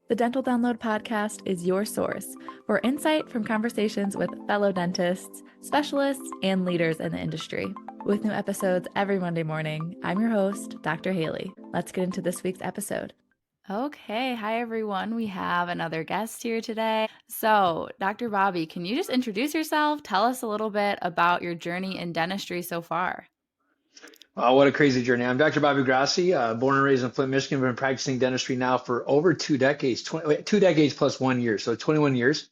The Dental Download podcast is your source for insight from conversations with fellow dentists, specialists, and leaders in the industry. With new episodes every Monday morning, I'm your host, Dr. Haley. Let's get into this week's episode. Okay, hi everyone. We have another guest here today. So, Dr. Bobby, can you just introduce yourself? Tell us a little bit about your journey in dentistry so far. What a crazy journey. I'm Dr. Bobby Grossi, born and raised in Flint, Michigan. Been practicing dentistry now for over 2 decades, 2 decades plus 1 year, so 21 years.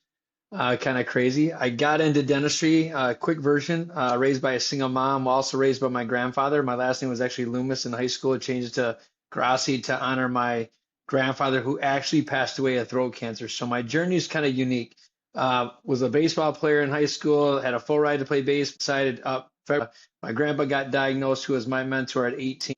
Kind of crazy. I got into dentistry, quick version, raised by a single mom, also raised by my grandfather. My last name was actually Loomis in high school. I changed it to Grossi to honor my grandfather who actually passed away of throat cancer. So my journey is kind of unique. Was a baseball player in high school, had a full ride to play base, decided up. My grandpa got diagnosed, who was my mentor at 18,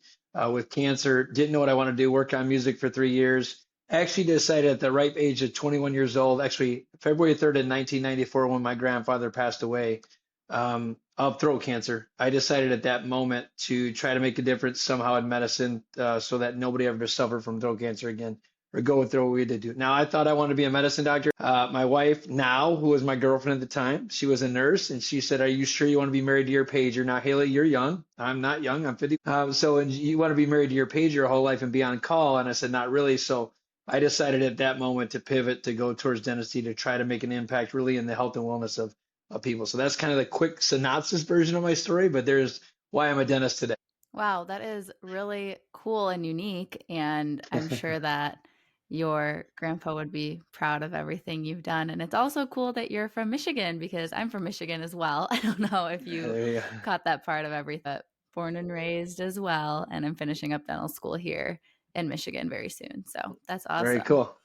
with cancer. Didn't know what I wanted to do, worked on music for 3 years. Actually decided at the ripe age of 21 years old, actually February 3rd in 1994, when my grandfather passed away of throat cancer. I decided at that moment to try to make a difference somehow in medicine so that nobody ever suffered from throat cancer again or go through what we did do. Now, I thought I wanted to be a medicine doctor. My wife now, who was my girlfriend at the time, she was a nurse, and she said, "Are you sure you want to be married to your pager?" Now, Haley, you're young. I'm not young. I'm 50. So and you want to be married to your pager your whole life and be on call? And I said, not really. So I decided at that moment to pivot to go towards dentistry to try to make an impact really in the health and wellness of people. So that's kind of the quick synopsis version of my story, but there's why I'm a dentist today. Wow, that is really cool and unique. And I'm sure that your grandpa would be proud of everything you've done. And it's also cool that you're from Michigan because I'm from Michigan as well. I don't know if you There you caught that part of everything, but born and raised as well. And I'm finishing up dental school here in Michigan very soon. So that's Very awesome. cool.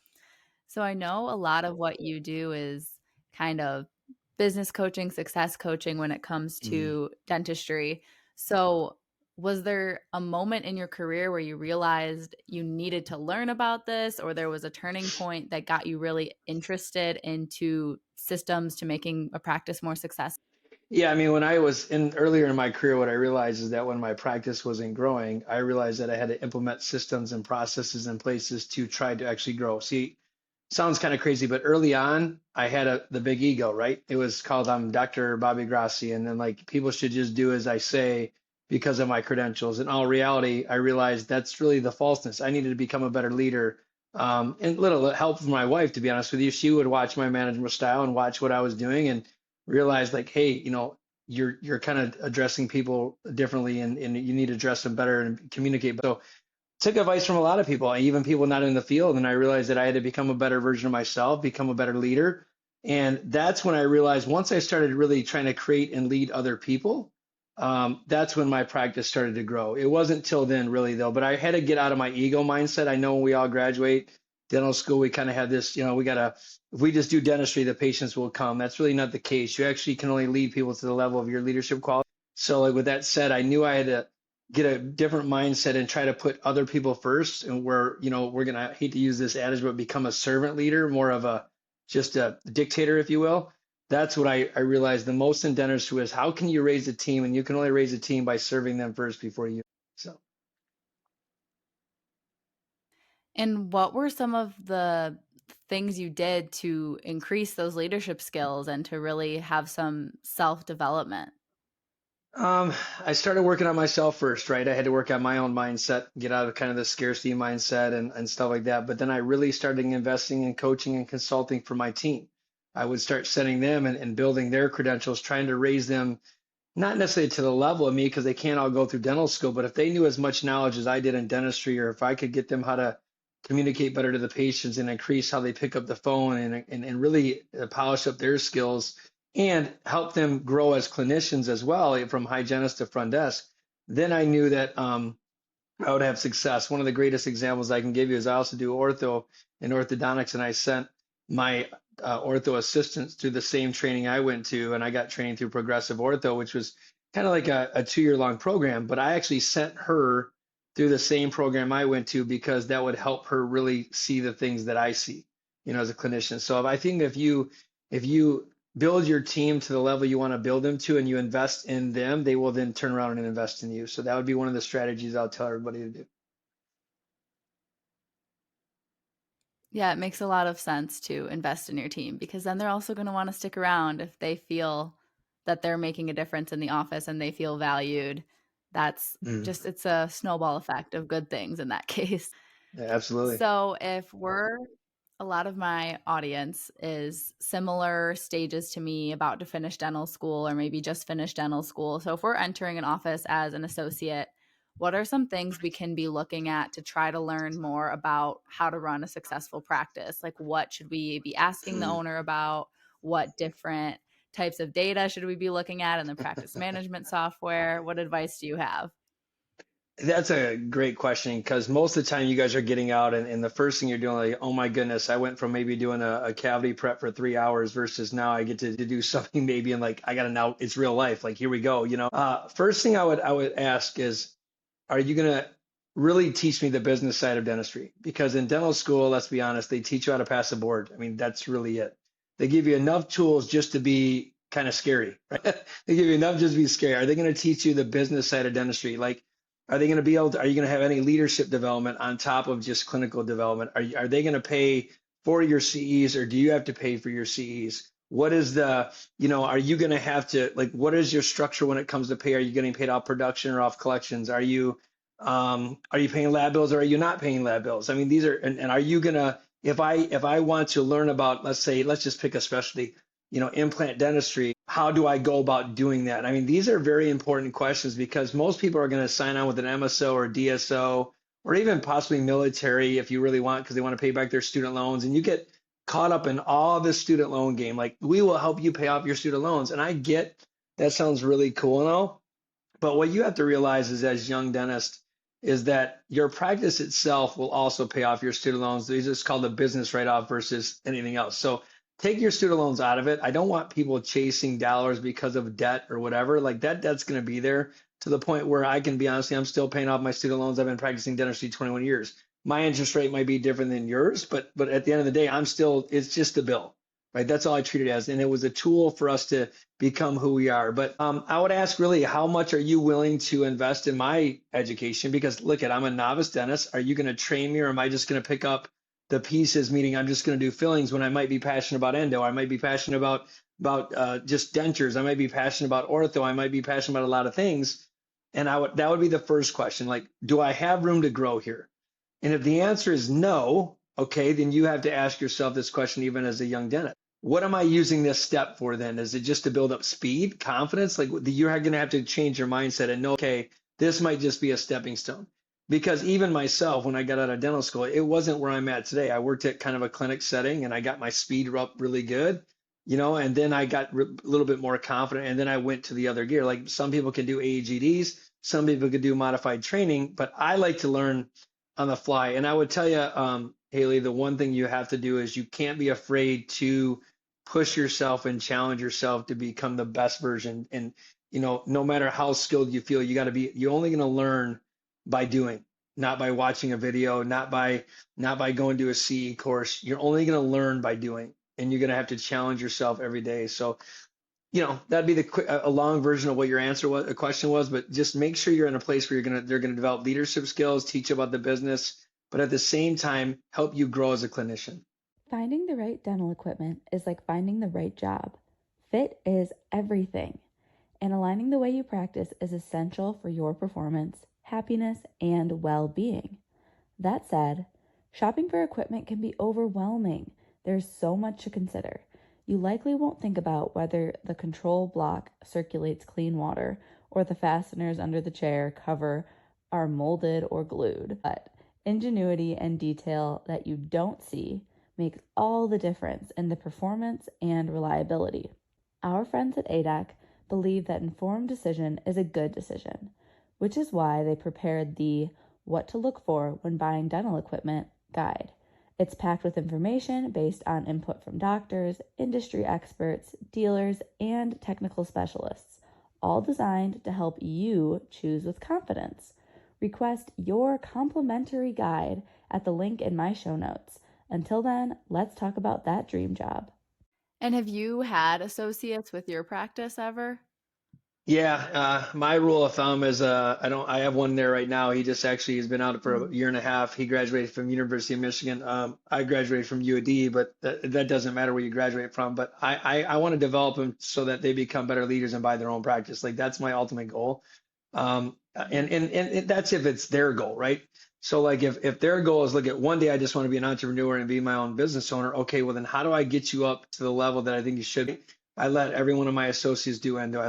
So I know a lot of what you do is kind of business coaching, success coaching when it comes Mhm. to dentistry. So was there a moment in your career where you realized you needed to learn about this, or there was a turning point that got you really interested into systems to making a practice more successful? Yeah, I mean, when I was in earlier in my career, what I realized is that when my practice wasn't growing, I realized that I had to implement systems and processes in places to try to actually grow. See, sounds kind of crazy, but early on, I had the big ego, right? It was called I'm Dr. Bobby Grassi, and then like people should just do as I say because of my credentials. In all reality, I realized that's really the falseness. I needed to become a better leader. And little help from my wife, to be honest with you. She would watch my management style and watch what I was doing and realize like, hey, you're kind of addressing people differently and you need to address them better and communicate. So took advice from a lot of people, even people not in the field, and I realized that I had to become a better version of myself, become a better leader. And that's when I realized once I started really trying to create and lead other people, that's when my practice started to grow. It wasn't till then, really, though, but I had to get out of my ego mindset. I know when we all graduate dental school, we kind of have this, we got to, if we just do dentistry, the patients will come. That's really not the case. You actually can only lead people to the level of your leadership quality. So, like with that said, I knew I had to get a different mindset and try to put other people first. And we're gonna, I hate to use this adage, but become a servant leader, more of a just a dictator, if you will. That's what I realized the most in dentistry is how can you raise a team, and you can only raise a team by serving them first before you. So And what were some of the things you did to increase those leadership skills and to really have some self development? Um, I started working on myself first, right? I had to work on my own mindset, get out of kind of the scarcity mindset and stuff like that. But then I really started investing in coaching and consulting for my team. I would start sending them and building their credentials, trying to raise them not necessarily to the level of me because they can't all go through dental school, but if they knew as much knowledge as I did in dentistry, or if I could get them how to communicate better to the patients and increase how they pick up the phone and really polish up their skills and help them grow as clinicians as well, from hygienist to front desk, then I knew that I would have success. One of the greatest examples I can give you is I also do ortho and orthodontics, and I sent my ortho assistants through the same training I went to, and I got trained through Progressive Ortho, which was kind of like a 2 year long program. But I actually sent her through the same program I went to because that would help her really see the things that I see, as a clinician. So I think if you build your team to the level you want to build them to and you invest in them, they will then turn around and invest in you. So that would be one of the strategies I'll tell everybody to do. Yeah, it makes a lot of sense to invest in your team because then they're also going to want to stick around if they feel that they're making a difference in the office and they feel valued. That's Mm, just, it's a snowball effect of good things in that case. yeah, absolutely. So if we're a lot of my audience is similar stages to me, about to finish dental school or maybe just finished dental school. So if we're entering an office as an associate, what are some things we can be looking at to try to learn more about how to run a successful practice? Like, what should we be asking the owner about? What different types of data should we be looking at in the practice management software? What advice do you have? That's a great question because most of the time you guys are getting out and the first thing you're doing, like, oh my goodness, I went from maybe doing a cavity prep for 3 hours versus now I get to do something maybe and like I gotta now it's real life. Like here we go, you know. First thing I would ask is, are you going to really teach me the business side of dentistry? Because in dental school, let's be honest, they teach you how to pass a board. I mean, that's really it. They give you enough tools just to be kind of scary, right? They give you enough just to be scary. Are they going to teach you the business side of dentistry? Like, are they going to be able to, are you going to have any leadership development on top of just clinical development? Are they going to pay for your CEs or do you have to pay for your CEs? What is the, are you going to have to, like, what is your structure when it comes to pay? Are you getting paid off production or off collections? Are you paying lab bills or are you not paying lab bills? I mean, these are, and are you gonna, if I want to learn about, let's just pick a specialty, implant dentistry, how do I go about doing that? I mean, these are very important questions because most people are going to sign on with an MSO or DSO or even possibly military if you really want, because they want to pay back their student loans. And you get caught up in all this student loan game. Like, we will help you pay off your student loans. And I get that sounds really cool and all. But what you have to realize is, as young dentist, is that your practice itself will also pay off your student loans. These is called a business write-off versus anything else. So take your student loans out of it. I don't want people chasing dollars because of debt or whatever. Like that's going to be there to the point where I can be honest, I'm still paying off my student loans. I've been practicing dentistry 21 years. My interest rate might be different than yours, but at the end of the day, it's just a bill, right? That's all I treat it as. And it was a tool for us to become who we are. But I would ask really, how much are you willing to invest in my education? Because look I'm a novice dentist. Are you going to train me or am I just going to pick up the pieces, meaning I'm just going to do fillings when I might be passionate about endo? I might be passionate about just dentures. I might be passionate about ortho. I might be passionate about a lot of things. And that would be the first question. Like, do I have room to grow here? And if the answer is no, okay, then you have to ask yourself this question even as a young dentist. What am I using this step for then? Is it just to build up speed, confidence? Like, you're going to have to change your mindset and know, okay, this might just be a stepping stone. Because even myself, when I got out of dental school, it wasn't where I'm at today. I worked at kind of a clinic setting and I got my speed up really good, and then I got a little bit more confident and then I went to the other gear. Like, some people can do AEGDs, some people could do modified training, but I like to learn on the fly. And I would tell you, Haley, the one thing you have to do is you can't be afraid to push yourself and challenge yourself to become the best version. And, no matter how skilled you feel, you're only going to learn by doing, not by watching a video, not by going to a CE course. You're only going to learn by doing, and you're going to have to challenge yourself every day. So, that'd be a long version of what your answer was, a question was, but just make sure you're in a place where they're going to develop leadership skills, teach you about the business, but at the same time, help you grow as a clinician. Finding the right dental equipment is like finding the right job. Fit is everything, and aligning the way you practice is essential for your performance, happiness, and well being. That said, shopping for equipment can be overwhelming. There's so much to consider. You likely won't think about whether the control block circulates clean water or the fasteners under the chair cover are molded or glued. But ingenuity and detail that you don't see makes all the difference in the performance and reliability. Our friends at ADAC believe that informed decision is a good decision, which is why they prepared the What to Look For When Buying Dental Equipment guide. It's packed with information based on input from doctors, industry experts, dealers, and technical specialists, all designed to help you choose with confidence. Request your complimentary guide at the link in my show notes. Until then, let's talk about that dream job. And have you had associates with your practice ever? Yeah, my rule of thumb is I have one there right now. He just actually has been out for a Mhm. year and a half. He graduated from University of Michigan. I graduated from UAD, but that doesn't matter where you graduate from. But I want to develop them so that they become better leaders and buy their own practice. Like that's my ultimate goal. And that's if it's their goal, right? So like if their goal is look at one day I just want to be an entrepreneur and be my own business owner, okay, well then how do I get you up to the level that I think you should be? I let every one of my associates do endo.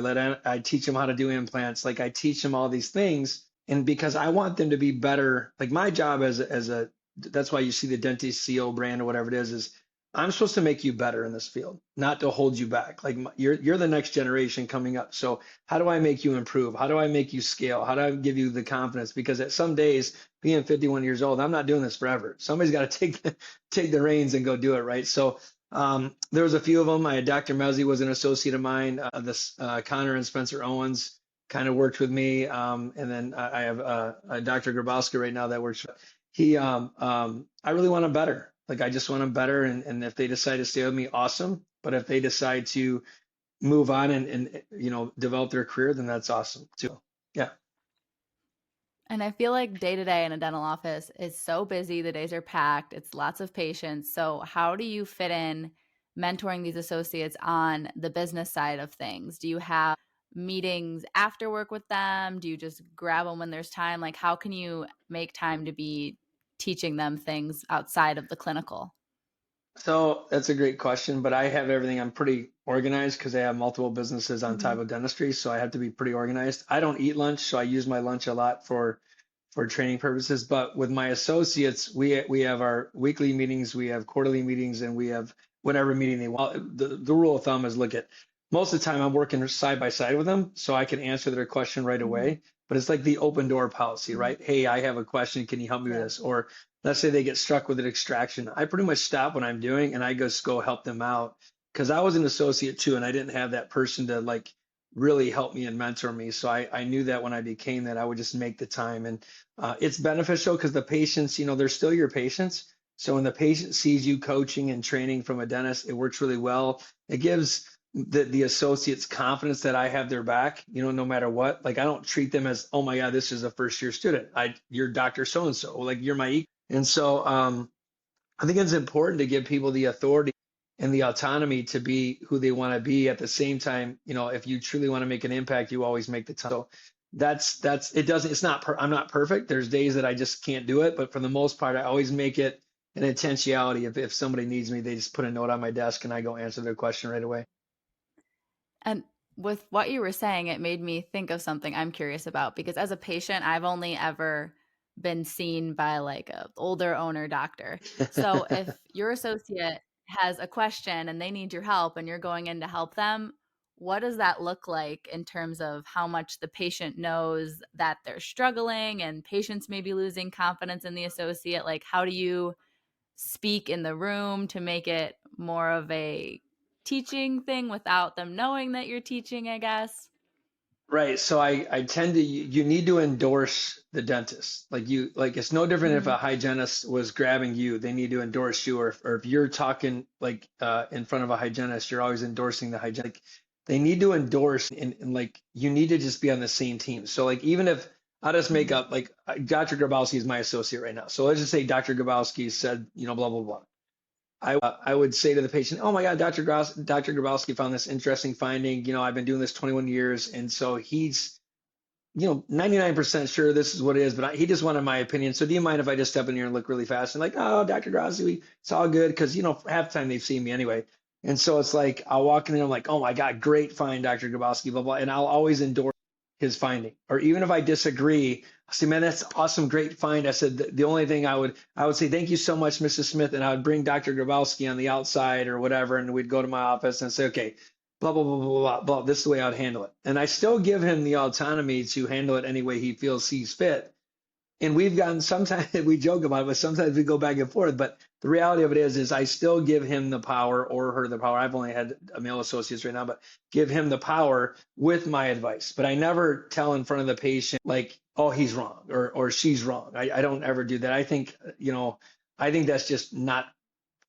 I teach them how to do implants. Like I teach them all these things, and because I want them to be better. Like my job as a that's why you see the dentist CO brand or whatever it is I'm supposed to make you better in this field, not to hold you back. Like you're the next generation coming up. So how do I make you improve? How do I make you scale? How do I give you the confidence? Because at some days, being 51 years old, I'm not doing this forever. Somebody's got to take the reins and go do it, right? So there was a few of them. I had Dr. Mezzi was an associate of mine. This Connor and Spencer Owens kind of worked with me, and then I have Dr. Grabowski right now that works. I really want them better. Like I just want them better, and if they decide to stay with me, awesome. But if they decide to move on and develop their career, then that's awesome too. Yeah. And I feel like day to day in a dental office is so busy. The days are packed. It's lots of patients. So, how do you fit in mentoring these associates on the business side of things? Do you have meetings after work with them? Do you just grab them when there's time? Like, how can you make time to be teaching them things outside of the clinical? So that's a great question, but I have everything. I'm pretty organized because I have multiple businesses on Hmm. top of dentistry, so I have to be pretty organized. I don't eat lunch, so I use my lunch a lot for training purposes. But with my associates, we have our weekly meetings, we have quarterly meetings, and we have whatever meeting they want. The rule of thumb is look at most of the time I'm working side by side with them, so I can answer their question right Hmm. away. But it's like the open door policy, Hmm. right? Hey, I have a question. Can you help me with Yeah. this? Or let's say they get struck with an extraction. I pretty much stop what I'm doing and I just go help them out because I was an associate too, and I didn't have that person to like really help me and mentor me. So I knew that when I became that, I would just make the time. And it's beneficial because the patients, they're still your patients. So when the patient sees you coaching and training from a dentist, it works really well. It gives the associates confidence that I have their back, no matter what. Like I don't treat them as, oh my God, this is a first year student. You're Dr. So and so, like you're my equal. And so I think it's important to give people the authority and the autonomy to be who they want to be. At the same time, if you truly want to make an impact, you always make the time. So that's it. Doesn't it's not I'm not perfect. There's days that I just can't do it, but for the most part, I always make it an intentionality. If somebody needs me, they just put a note on my desk and I go answer their question right away. And with what you were saying, it made me think of something I'm curious about because as a patient, I've only ever been seen by like a older owner doctor. So if your associate has a question and they need your help and you're going in to help them, what does that look like in terms of how much the patient knows that they're struggling and patients may be losing confidence in the associate? Like, how do you speak in the room to make it more of a teaching thing without them knowing that you're teaching, I guess. Right. So I tend to, you need to endorse the dentist. Like it's no different if Hmm. a hygienist was grabbing you, they need to endorse you. Or if you're talking like in front of a hygienist, you're always endorsing the hygienic. They need to endorse and like you need to just be on the same team. So like even if I just make Hmm. up like Dr. Grabowski is my associate right now. So let's just say Dr. Grabowski said, blah, blah, blah. I would say to the patient, "Oh my God, Dr. Grabowski found this interesting finding. I've been doing this 21 years, and so he's 99% sure this is what it is, but he just wanted my opinion. So do you mind if I just step in here and look really fast?" And like, "Oh, Dr. Grossi, it's all good," because half the time they've seen me anyway. And so it's like I'll walk in and I'm like, "Oh my God, great find, Dr. Grabowski, blah blah," and I'll always endorse his finding. Or even if I disagree, I say, "Man, that's awesome, great find." I said the only thing I would say, "Thank you so much, Mrs. Smith," and I would bring Dr. Grabowski on the outside or whatever, and we'd go to my office and say, "Okay, blah blah blah blah blah blah. This is the way I'd handle it." And I still give him the autonomy to handle it any way he feels sees fit. And we've gotten sometimes we joke about it, but sometimes we go back and forth. But the reality of it is I still give him the power or her the power. I've only had male associates right now, but give him the power with my advice. But I never tell in front of the patient like, "Oh, he's wrong," or "She's wrong." I don't ever do that. I think that's just not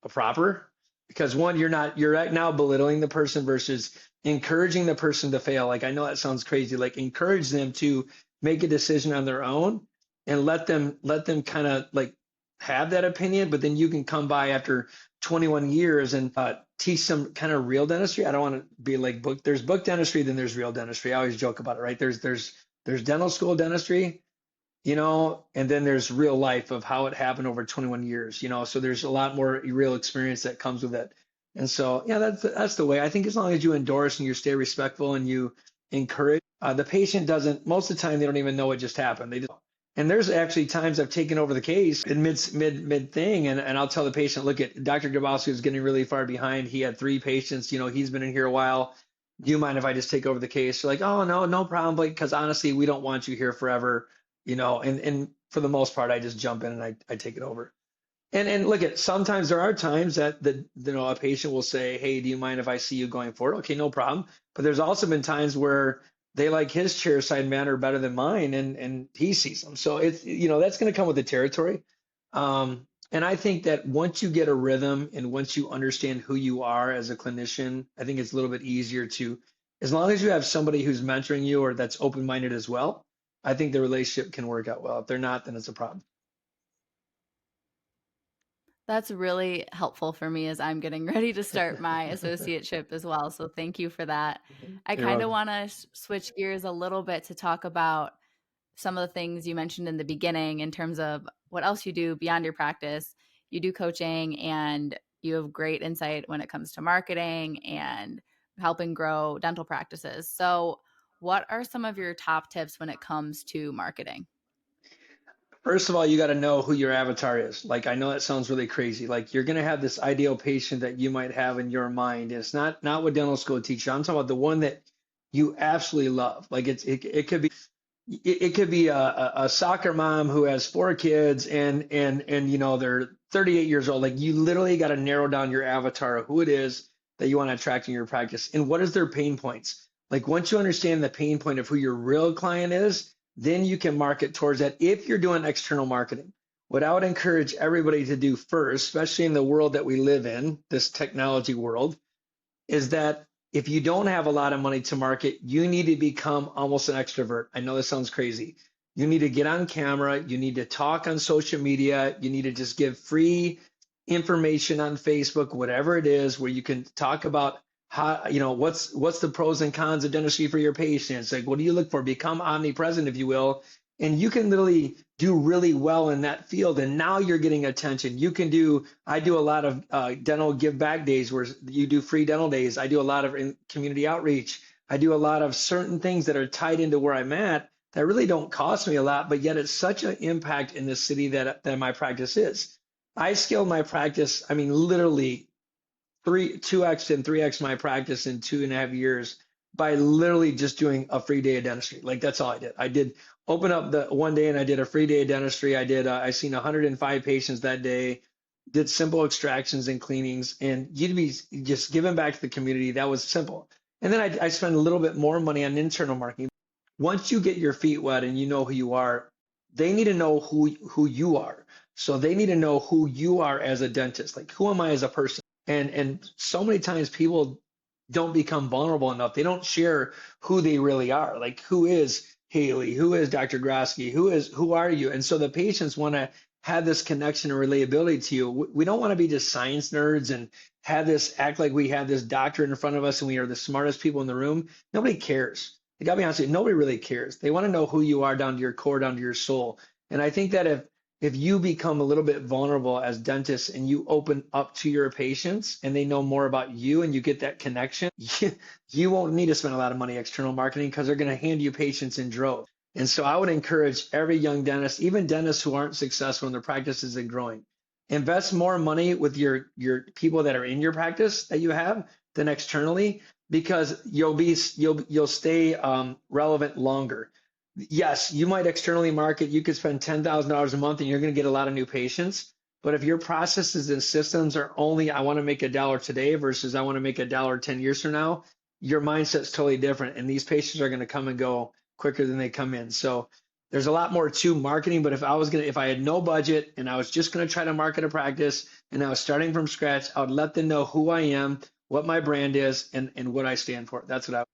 proper. because one, you're right now belittling the person versus encouraging the person to fail. Like, I know that sounds crazy. Like, encourage them to make a decision on their own and let them kind of like have that opinion, but then you can come by after 21 years and teach some kind of real dentistry. I don't want to be like there's book dentistry, then there's real dentistry. I always joke about it, right? There's dental school dentistry, and then there's real life of how it happened over 21 years, so there's a lot more real experience that comes with it. And so, yeah, that's the way. I think as long as you endorse and you stay respectful and you encourage, the patient doesn't, most of the time, they don't even know what just happened. And there's actually times I've taken over the case in mid thing, and I'll tell the patient, look, at Dr. Grossi was getting really far behind. He had 3 patients, he's been in here a while. Do you mind if I just take over the case? They're like, oh, no problem, because honestly, we don't want you here forever. And for the most part, I just jump in and I take it over. And look, at sometimes there are times that a patient will say, hey, do you mind if I see you going forward? Okay, no problem. But there's also been times where they like his chair side manner better than mine, and he sees them. So it's that's going to come with the territory. And I think that once you get a rhythm and once you understand who you are as a clinician, I think it's a little bit easier to, as long as you have somebody who's mentoring you or that's open-minded as well, I think the relationship can work out well. If they're not, then it's a problem. That's really helpful for me as I'm getting ready to start my associateship as well. So thank you for that. I You're kind of welcome. want to switch gears a little bit to talk about some of the things you mentioned in the beginning in terms of what else you do beyond your practice. You do coaching and you have great insight when it comes to marketing and helping grow dental practices. So, what are some of your top tips when it comes to marketing? First of all, you got to know who your avatar is. Like, I know that sounds really crazy. Like, you're going to have this ideal patient that you might have in your mind. And it's not what dental school teaches. I'm talking about the one that you absolutely love. Like, it could be a soccer mom who has 4 kids and they're 38 years old. Like, you literally got to narrow down your avatar of who it is that you want to attract in your practice and what is their pain points. Like, once you understand the pain point of who your real client is, then you can market towards that. If you're doing external marketing, what I would encourage everybody to do first, especially in the world that we live in, this technology world, is that if you don't have a lot of money to market, you need to become almost an extrovert. I know this sounds crazy. You need to get on camera. You need to talk on social media. You need to just give free information on Facebook, whatever it is, where you can talk about how, what's the pros and cons of dentistry for your patients. Like, what do you look for? Become omnipresent, if you will. And you can literally do really well in that field. And now you're getting attention. I do a lot of dental give back days where you do free dental days. I do a lot of community outreach. I do a lot of certain things that are tied into where I'm at that really don't cost me a lot, but yet it's such an impact in the city that my practice is. I scaled my practice, I mean, literally 2x and 3x my practice in 2.5 years by literally just doing a free day of dentistry. Like, that's all I did. I did open up the one day and I did a free day of dentistry. I seen 105 patients that day, did simple extractions and cleanings, and you'd be just giving back to the community. That was simple. And then I spent a little bit more money on internal marketing. Once you get your feet wet and you know who you are, they need to know who you are. So they need to know who you are as a dentist. Like, who am I as a person? And so many times people don't become vulnerable enough. They don't share who they really are. Like, who is Haley? Who is Dr. Grosky? Who are you? And so the patients want to have this connection and relatability to you. We don't want to be just science nerds and act like we have this doctor in front of us and we are the smartest people in the room. Nobody cares. I gotta be honest with you, nobody really cares. They want to know who you are down to your core, down to your soul. And I think that if you become a little bit vulnerable as dentists and you open up to your patients and they know more about you and you get that connection, you won't need to spend a lot of money external marketing because they're going to hand you patients in droves. And so I would encourage every young dentist, even dentists who aren't successful in their practices and growing, invest more money with your people that are in your practice that you have than externally, because you'll stay relevant longer. Yes, you might externally market. You could spend $10,000 a month and you're going to get a lot of new patients. But if your processes and systems are only, I want to make $1 today versus I want to make $1 10 years from now, your mindset's totally different. And these patients are going to come and go quicker than they come in. So There's a lot more to marketing, but if I had no budget and I was just gonna try to market a practice and I was starting from scratch, I would let them know who I am, what my brand is, and what I stand for. That's what I.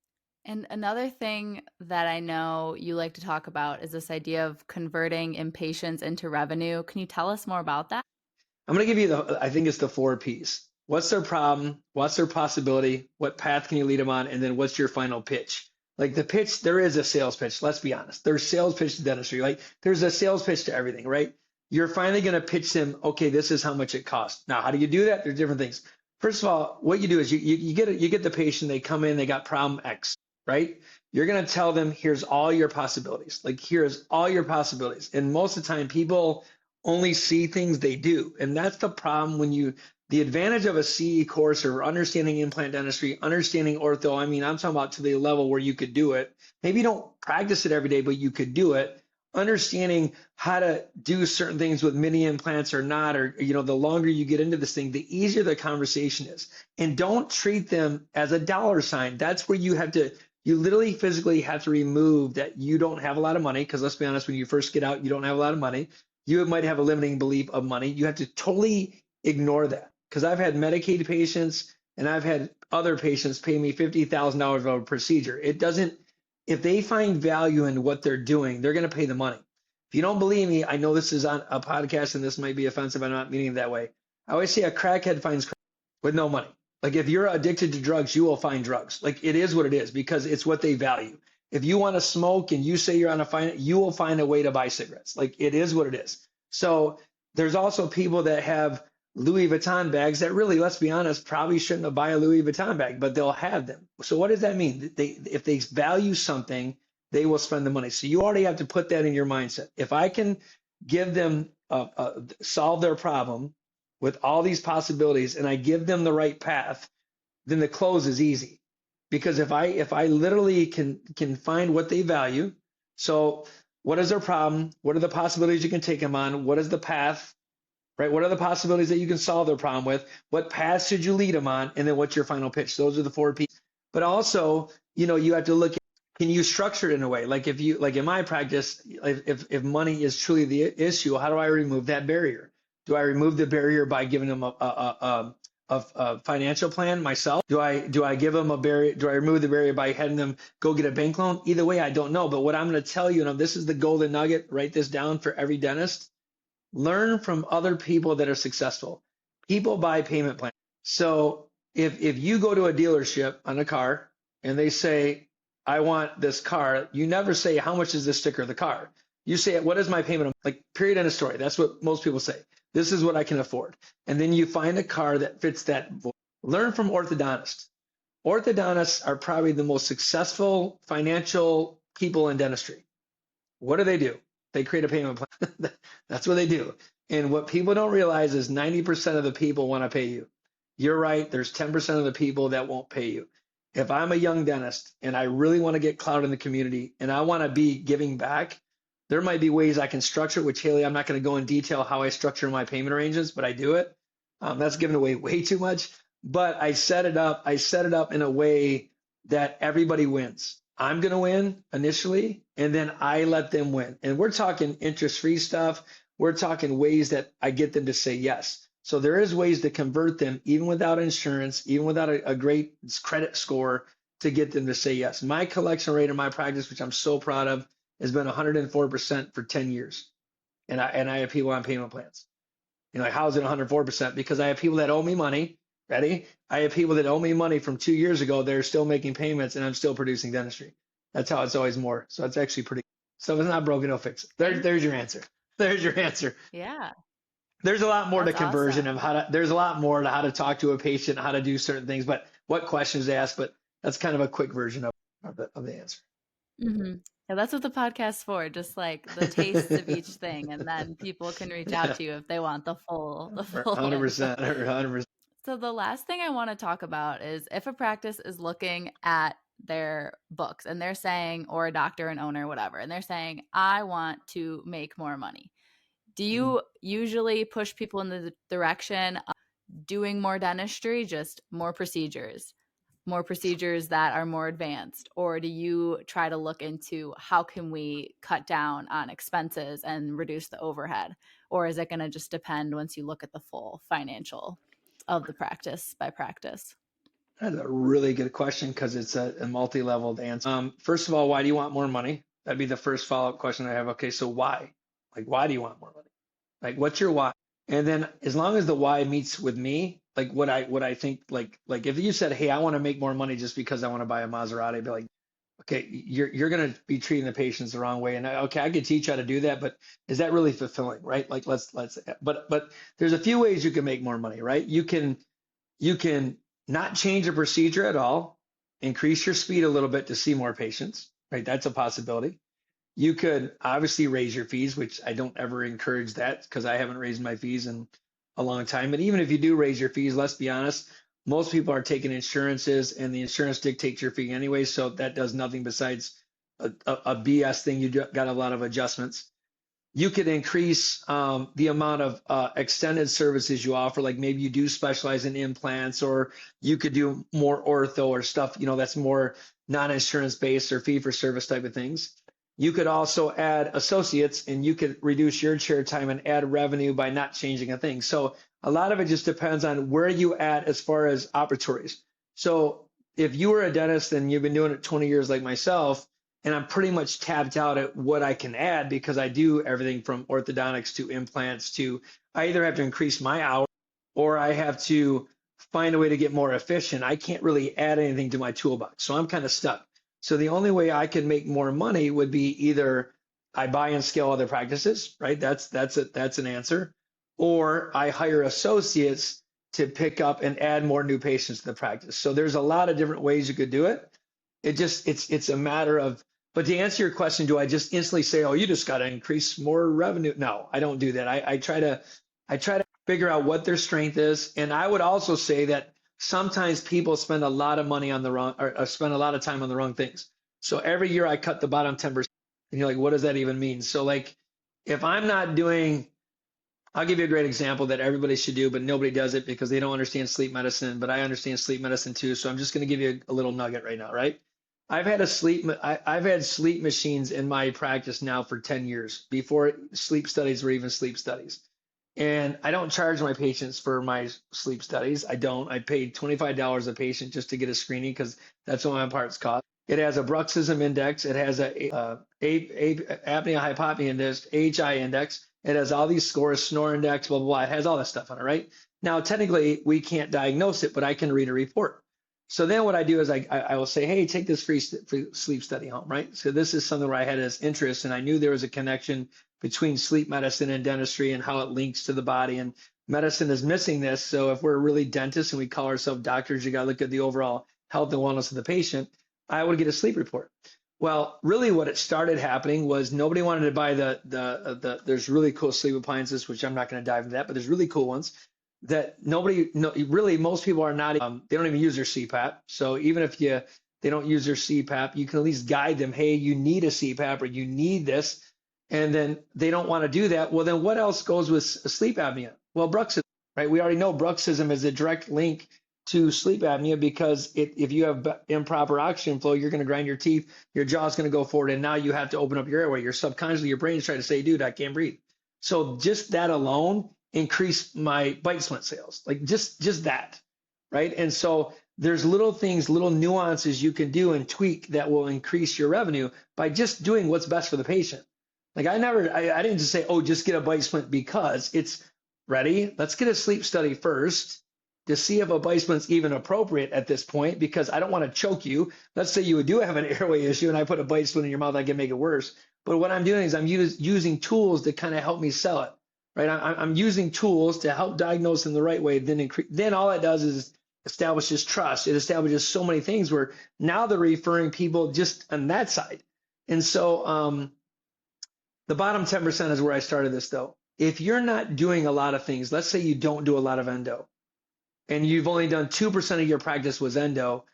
And another thing that I know you like to talk about is this idea of converting impatience into revenue. Can you tell us more about that? I'm going to give you I think it's the four P's. What's their problem? What's their possibility? What path can you lead them on? And then what's your final pitch? Like the pitch, there is a sales pitch. Let's be honest. There's sales pitch to dentistry. Like there's a sales pitch to everything, right? You're finally going to pitch them, okay, this is how much it costs. Now, how do you do that? There's different things. First of all, what you do is you get the patient, they come in, they got problem X, right? You're going to tell them, here's all your possibilities. Like here's all your possibilities. And most of the time people only see things they do. And that's the problem the advantage of a CE course or understanding implant dentistry, understanding ortho. I mean, I'm talking about to the level where you could do it. Maybe you don't practice it every day, but you could do it. Understanding how to do certain things with mini implants or not, or, the longer you get into this thing, the easier the conversation is. And don't treat them as a dollar sign. That's where you literally physically have to remove that you don't have a lot of money. Because let's be honest, when you first get out, you don't have a lot of money. You might have a limiting belief of money. You have to totally ignore that. Because I've had Medicaid patients and I've had other patients pay me $50,000 for a procedure. It doesn't, if they find value in what they're doing, they're going to pay the money. If you don't believe me, I know this is on a podcast and this might be offensive. I'm not meaning it that way. I always say a crackhead finds crack with no money. Like if you're addicted to drugs, you will find drugs. Like it is what it is because it's what they value. If you want to smoke and you say you're on a fine, you will find a way to buy cigarettes. Like it is what it is. So there's also people that have Louis Vuitton bags that really, let's be honest, probably shouldn't have buy a Louis Vuitton bag, but they'll have them. So what does that mean? If they value something, they will spend the money. So you already have to put that in your mindset. If I can give them solve their problem with all these possibilities, and I give them the right path, then the close is easy. Because if I literally can find what they value, so what is their problem? What are the possibilities you can take them on? What is the path? Right? What are the possibilities that you can solve their problem with? What path should you lead them on? And then what's your final pitch? Those are the four P's. But also, you have to look at, can you structure it in a way? Like like in my practice, if money is truly the issue, how do I remove that barrier? Do I remove the barrier by giving them a financial plan myself? Do I give them a barrier? Do I remove the barrier by having them go get a bank loan? Either way, I don't know. But what I'm going to tell you, and this is the golden nugget, write this down for every dentist. Learn from other people that are successful. People buy payment plans. So if you go to a dealership on a car and they say, I want this car, you never say, how much is the sticker of the car? You say, what is my payment? Like, period, end of story. That's what most people say. This is what I can afford. And then you find a car that fits that. Learn from orthodontists. Orthodontists are probably the most successful financial people in dentistry. What do? They create a payment plan. That's what they do. And what people don't realize is 90% of the people want to pay you. You're right. There's 10% of the people that won't pay you. If I'm a young dentist and I really want to get clout in the community and I want to be giving back, there might be ways I can structure, which Haley, I'm not going to go in detail how I structure my payment arrangements, but I do it. That's giving away way too much. But I set it up. I set it up in a way that everybody wins. I'm going to win initially, and then I let them win. And we're talking interest-free stuff. We're talking ways that I get them to say yes. So there is ways to convert them, even without insurance, even without a great credit score, to get them to say yes. My collection rate in my practice, which I'm so proud of, has been 104% for 10 years. And I have people on payment plans. How is it 104%? Because I have people that owe me money. Ready? I have people that owe me money from 2 years ago. They're still making payments and I'm still producing dentistry. That's how it's always more. So it's actually pretty. So if it's not broken, it'll fix it. There's your answer. There's your answer. Yeah. There's a lot more to That's conversion awesome. there's a lot more to how to talk to a patient, how to do certain things, but what questions to ask. But that's kind of a quick version of the answer. Yeah, that's what the podcast's for, just like the tastes of each thing, and then people can reach out Yeah, to you if they want the full info. 100%, 100%. So the last thing I want to talk about is if a practice is looking at their books and they're saying, or a doctor, an owner, whatever, and they're saying, I want to make more money. Do you usually push people in the direction of doing more dentistry, just more procedures, more procedures that are more advanced? Or do you try to look into how can we cut down on expenses and reduce the overhead? Or is it going to just depend once you look at the full financial of the practice by practice? That's a really good question because it's a multi-leveled answer. First of all, why do you want more money? That'd be the first follow-up question I have. Okay, so why? Like, why do you want more money? Like, what's your why? And then as long as the why meets with me, like what I think, like if you said, hey, I want to make more money just because I want to buy a Maserati, I'd be like, okay, you're gonna be treating the patients the wrong way. And okay, I could teach how to do that, but is that really fulfilling, right? Like but there's a few ways you can make more money, right? You can not change a procedure at all, increase your speed a little bit to see more patients, right? That's a possibility. You could obviously raise your fees, which I don't ever encourage that because I haven't raised my fees in a long time. And even if you do raise your fees, let's be honest, most people are taking insurances and the insurance dictates your fee anyway. So that does nothing besides a BS thing. You got a lot of adjustments. You could increase the amount of extended services you offer. Like maybe you do specialize in implants, or you could do more ortho or stuff, that's more non-insurance based or fee for service type of things. You could also add associates and you could reduce your chair time and add revenue by not changing a thing. So a lot of it just depends on where you at as far as opportunities. So if you were a dentist and you've been doing it 20 years like myself, and I'm pretty much tapped out at what I can add because I do everything from orthodontics to implants to I either have to increase my hours or I have to find a way to get more efficient. I can't really add anything to my toolbox. So I'm kind of stuck. So the only way I can make more money would be either I buy and scale other practices, right? That's an answer. Or I hire associates to pick up and add more new patients to the practice. So there's a lot of different ways you could do it. It's a matter of, but to answer your question, do I just instantly say, oh, you just got to increase more revenue? No, I don't do that. I try to figure out what their strength is. And I would also say that sometimes people spend a lot of money on the wrong, or spend a lot of time on the wrong things. So every year I cut the bottom 10%. And you're like, what does that even mean? So like, if I'm not doing, I'll give you a great example that everybody should do, but nobody does it because they don't understand sleep medicine, but I understand sleep medicine too. So I'm just going to give you a little nugget right now, right? I've had sleep machines in my practice now for 10 years before sleep studies were even sleep studies. And I don't charge my patients for my sleep studies. I don't. I paid $25 a patient just to get a screening because that's what my parts cost. It has a bruxism index. It has apnea hypopnea index, AHI index. It has all these scores, snore index, blah, blah, blah. It has all that stuff on it, right? Now, technically, we can't diagnose it, but I can read a report. So then what I do is I will say, hey, take this free sleep study home, right? So this is something where I had this interest and I knew there was a connection between sleep medicine and dentistry and how it links to the body. And medicine is missing this. So if we're really dentists and we call ourselves doctors, you got to look at the overall health and wellness of the patient. I would get a sleep report. Well, really what it started happening was nobody wanted to buy there's really cool sleep appliances, which I'm not going to dive into that, but there's really cool ones that really most people are not, they don't even use their CPAP. So even if they don't use their CPAP, you can at least guide them, hey, you need a CPAP or you need this. And then they don't want to do that. Well, then what else goes with sleep apnea? Well, bruxism, right? We already know bruxism is a direct link to sleep apnea because if you have improper oxygen flow, you're going to grind your teeth, your jaw's going to go forward, and now you have to open up your airway. Your subconsciously, your brain is trying to say, dude, I can't breathe. So just that alone increased my bite splint sales, like just that, right? And so there's little things, little nuances you can do and tweak that will increase your revenue by just doing what's best for the patient. Like I didn't just say, oh, just get a bite splint because it's ready. Let's get a sleep study first to see if a bite splint's even appropriate at this point, because I don't want to choke you. Let's say you do have an airway issue and I put a bite splint in your mouth, I can make it worse. But what I'm doing is I'm using tools to kind of help me sell it, right? I'm using tools to help diagnose in the right way. Then all it does is establishes trust. It establishes so many things where now they're referring people just on that side. And so the bottom 10% is where I started this though. If you're not doing a lot of things, let's say you don't do a lot of endo, and you've only done 2% of your practice was endo,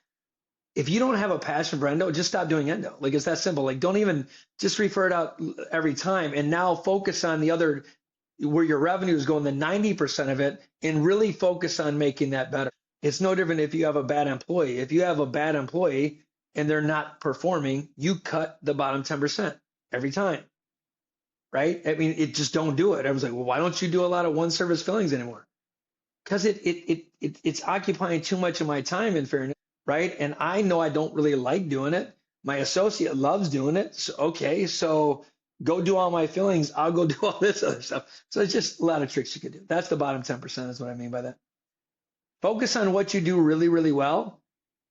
if you don't have a passion for endo, just stop doing endo. Like it's that simple. Like don't even just refer it out every time and now focus on the other, where your revenue is going, the 90% of it, and really focus on making that better. It's no different if you have a bad employee. If you have a bad employee and they're not performing, you cut the bottom 10% every time, right? I mean, it just don't do it. I was like, well, why don't you do a lot of one service fillings anymore? Because it's occupying too much of my time, in fairness, right? And I know I don't really like doing it. My associate loves doing it. So, okay, so go do all my fillings. I'll go do all this other stuff. So it's just a lot of tricks you could do. That's the bottom 10% is what I mean by that. Focus on what you do really, really well,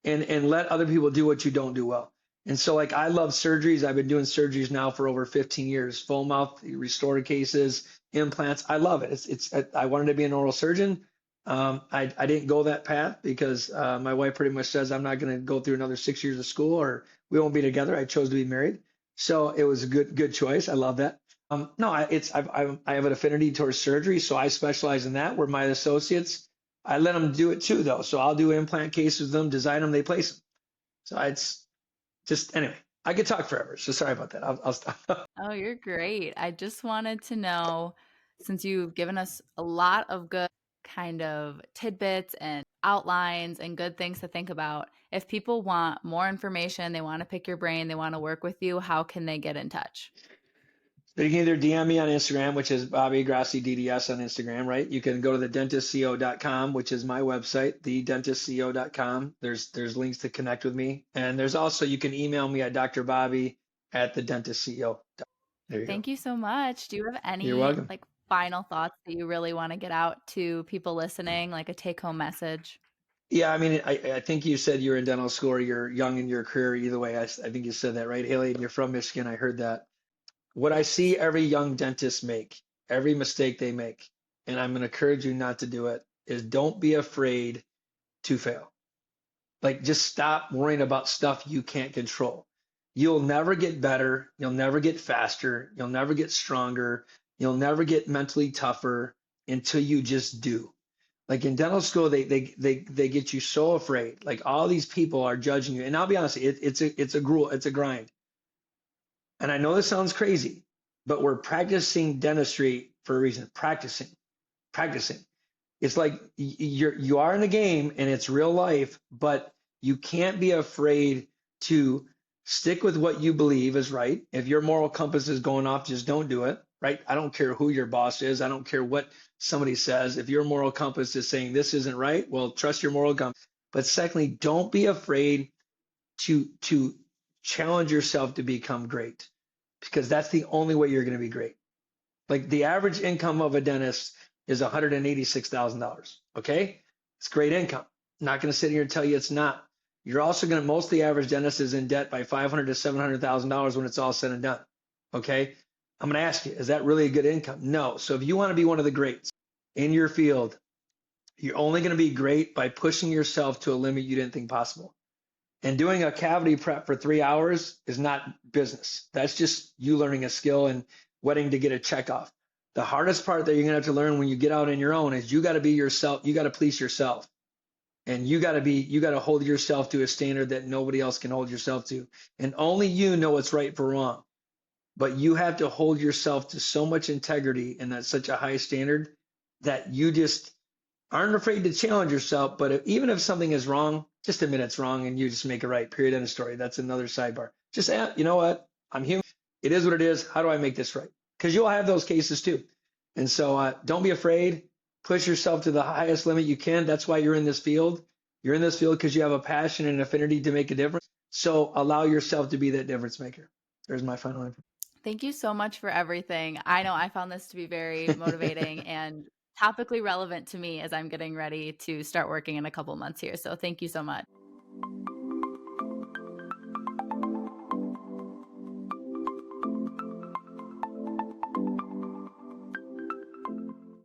and let other people do what you don't do well. And so, like, I love surgeries. I've been doing surgeries now for over 15 years. Full mouth restorative cases, implants. I love it. I wanted to be an oral surgeon. I didn't go that path because my wife pretty much says I'm not going to go through another 6 years of school or we won't be together. I chose to be married, so it was a good choice. I love that. No, I have an affinity towards surgery, so I specialize in that. Where my associates, I let them do it too, though. So I'll do implant cases with them, design them, they place them. So it's just anyway. I could talk forever, so sorry about that. I'll stop. Oh, you're great. I just wanted to know, since you've given us a lot of good kind of tidbits and outlines and good things to think about, if people want more information, they want to pick your brain, they want to work with you, how can they get in touch? You can either DM me on Instagram, which is Bobby Grossi DDS on Instagram, right? You can go to thedentistco.com, which is my website, thedentistco.com. There's links to connect with me. And there's also, you can email me at drbobby at thedentistco. There you go. Thank you so much. Do you have You're any welcome. like final thoughts that you really want to get out to people listening, like a take-home message? Yeah, I mean, I think you said you're in dental school or you're young in your career. Either way, I think you said that, right, Haley? And you're from Michigan. I heard that. What I see every young dentist make, every mistake they make, and I'm going to encourage you not to do it, is don't be afraid to fail. Like, just stop worrying about stuff you can't control. You'll never get better. You'll never get faster. You'll never get stronger. You'll never get mentally tougher until you just do. Like in dental school, they get you so afraid. Like all these people are judging you. And I'll be honest, it's a gruel, it's a grind. And I know this sounds crazy, but we're practicing dentistry for a reason. Practicing. It's like you are in the game and it's real life, but you can't be afraid to stick with what you believe is right. If your moral compass is going off, just don't do it, right? I don't care who your boss is. I don't care what somebody says. If your moral compass is saying this isn't right, well, trust your moral compass. But secondly, don't be afraid to challenge yourself to become great because that's the only way you're going to be great. Like the average income of a dentist is $186,000. Okay. It's great income. I'm not going to sit here and tell you it's not. You're also going to, most of the average dentist is in debt by $500,000 to $700,000 when it's all said and done. Okay. I'm going to ask you, is that really a good income? No. So if you want to be one of the greats in your field, you're only going to be great by pushing yourself to a limit you didn't think possible. And doing a cavity prep for 3 hours is not business. That's just you learning a skill and waiting to get a check off. The hardest part that you're gonna have to learn when you get out on your own is you got to be yourself. You got to police yourself, and you got to hold yourself to a standard that nobody else can hold yourself to. And only you know what's right for wrong. But you have to hold yourself to so much integrity and at such a high standard that you just aren't afraid to challenge yourself. But even if something is wrong, just admit it's wrong and you just make it right. Period. End of story. That's another sidebar. Just you know what? I'm human. It is what it is. How do I make this right? Because you'll have those cases too. And so don't be afraid. Push yourself to the highest limit you can. That's why you're in this field. You're in this field because you have a passion and an affinity to make a difference. So allow yourself to be that difference maker. There's my final information. Thank you so much for everything. I know I found this to be very motivating and topically relevant to me as I'm getting ready to start working in a couple months here. So thank you so much.